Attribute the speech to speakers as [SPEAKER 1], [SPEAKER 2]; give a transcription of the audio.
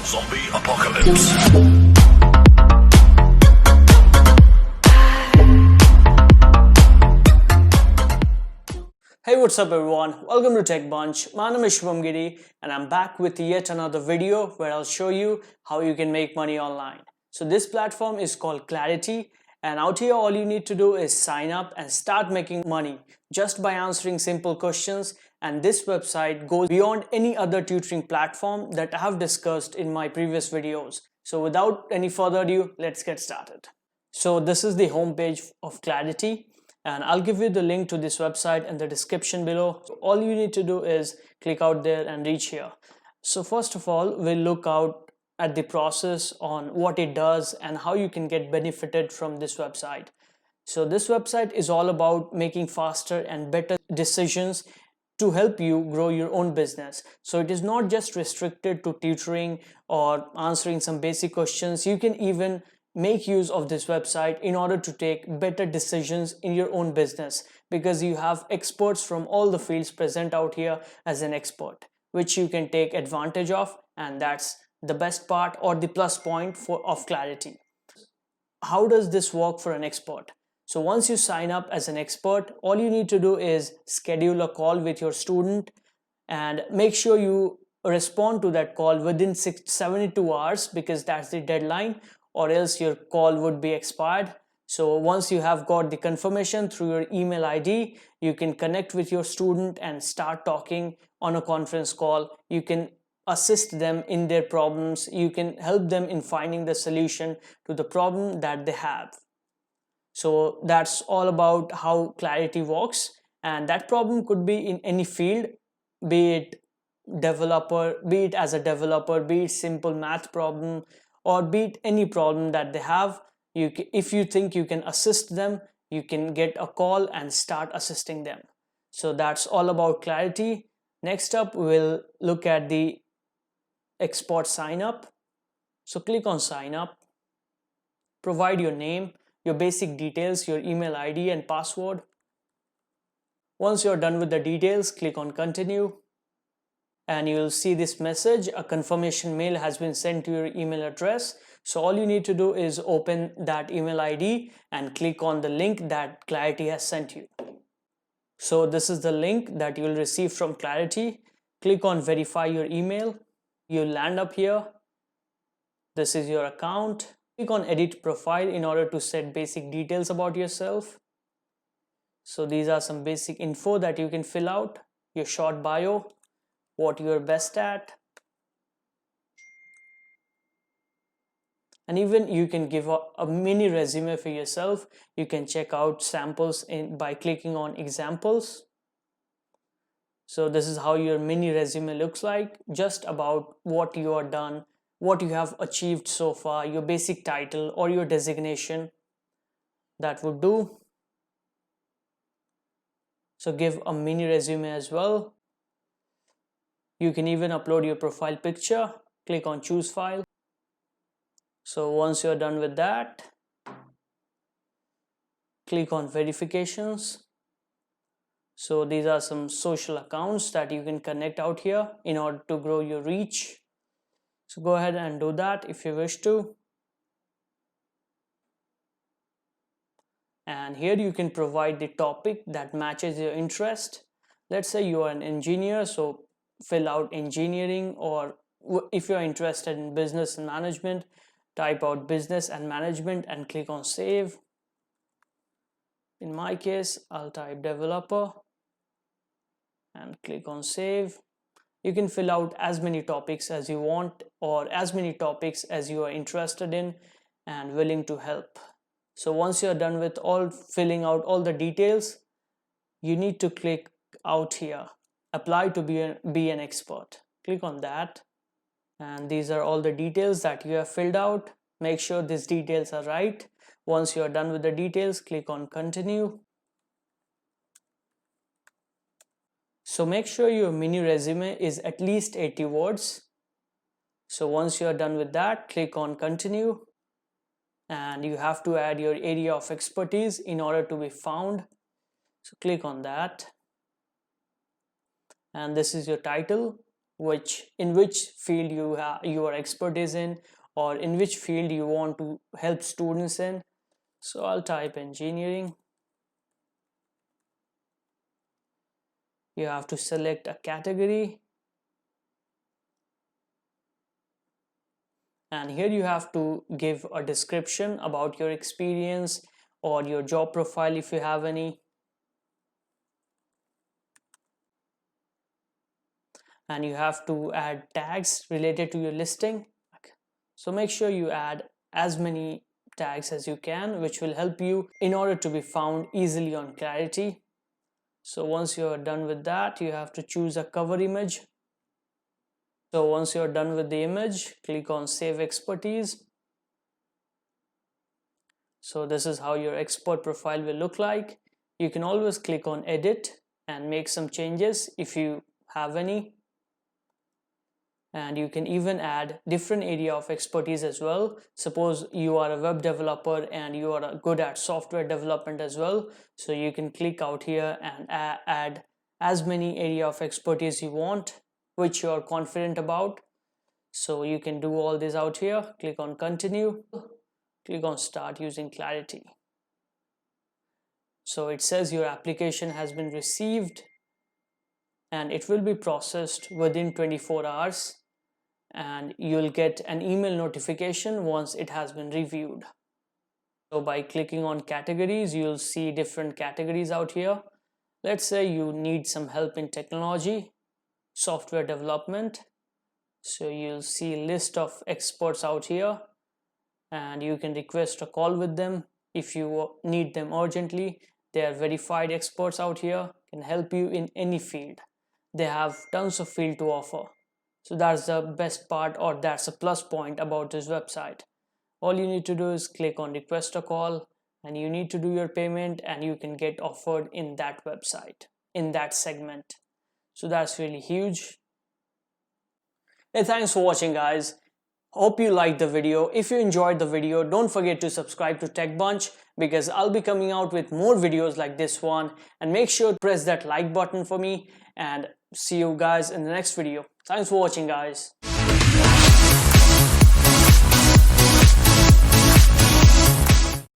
[SPEAKER 1] Zombie apocalypse.
[SPEAKER 2] Hey, what's up everyone? Welcome to Tech Bunch. My name is Shubham Giri and I'm back with yet another video where I'll show you how you can make money online. So this platform is called Clarity, and out here all you need to do is sign up and start making money just by answering simple questions, and this website goes beyond any other tutoring platform that I have discussed in my previous videos. So without any further ado, let's get started. So this is the homepage of Clarity, and I'll give you the link to this website in the description below. So all you need to do is click out there and reach here. So first of all, we'll look out at the process on what it does and how you can get benefited from this website. So this website is all about making faster and better decisions to help you grow your own business. So it is not just restricted to tutoring or answering some basic questions. You can even make use of this website in order to take better decisions in your own business, because you have experts from all the fields present out here as an expert, which you can take advantage of, and that's the best part or the plus point of Clarity. How does this work for an expert? So once you sign up as an expert, all you need to do is schedule a call with your student and make sure you respond to that call within 72 hours, because that's the deadline, or else your call would be expired. So once you have got the confirmation through your email ID, you can connect with your student and start talking on a conference call. You can assist them in their problems. You can help them in finding the solution to the problem that they have. So that's all about how Clarity works, and that problem could be in any field, be it developer, be it as a developer, be it simple math problem, or be it any problem that they have. If you think you can assist them, you can get a call and start assisting them. So that's all about Clarity. Next up, we'll look at the export sign up. So click on sign up, provide your name, your basic details, your email ID and password. Once you're done with the details, click on continue, and you'll see this message: a confirmation mail has been sent to your email address. So all you need to do is open that email ID and click on the link that Clarity has sent you. So this is the link that you'll receive from Clarity. Click on verify your email. You'll land up here. This is your account. Click on edit profile in order to set basic details about yourself. So these are some basic info that you can fill out: your short bio, what you're best at, and even you can give a mini resume for yourself. You can check out samples by clicking on examples. So this is how your mini resume looks like, just about what you are done, what you have achieved so far, your basic title or your designation. That would do. So give a mini resume as well. You can even upload your profile picture. Click on choose file. So once you're done with that, click on verifications. So these are some social accounts that you can connect out here in order to grow your reach. So go ahead and do that if you wish to. And here you can provide the topic that matches your interest. Let's say you are an engineer, so fill out engineering, or if you're interested in business and management, type out business and management and click on save. In my case, I'll type developer and click on save. You can fill out as many topics as you want, or as many topics as you are interested in and willing to help. So once you're done with filling out all the details, you need to click out here, apply to be an expert. Click on that, and these are all the details that you have filled out. Make sure these details are right. Once you're done with the details, click on continue. So make sure your mini resume is at least 80 words. So once you're done with that, click on continue, and you have to add your area of expertise in order to be found. So click on that, and this is your title. in which field your expertise in, or in which field you want to help students in. So I'll type engineering. You have to select a category, and here you have to give a description about your experience or your job profile if you have any. And you have to add tags related to your listing. So make sure you add as many tags as you can, which will help you in order to be found easily on Clarity. So once you're done with that, you have to choose a cover image. So once you're done with the image, click on Save Expertise. So this is how your expert profile will look like. You can always click on Edit and make some changes if you have any. And you can even add different area of expertise as well. Suppose you are a web developer and you are good at software development as well, so you can click out here and add as many area of expertise you want, which you are confident about. So you can do all this out here. Click on Continue, click on Start using Clarity. So it says your application has been received and it will be processed within 24 hours, and you'll get an email notification once it has been reviewed. So by clicking on categories, you'll see different categories out here. Let's say you need some help in technology, software development. So you'll see a list of experts out here, and you can request a call with them if you need them urgently. They are verified experts out here, can help you in any field. They have tons of field to offer. So that's the best part, or that's a plus point about this website. All you need to do is click on Request a Call, and you need to do your payment, and you can get offered in that website, in that segment. So that's really huge. Hey, thanks for watching, guys. Hope you liked the video. If you enjoyed the video, don't forget to subscribe to Tech Bunch, because I'll be coming out with more videos like this one. And make sure to press that like button for me, and see you guys in the next video. Thanks for watching, guys.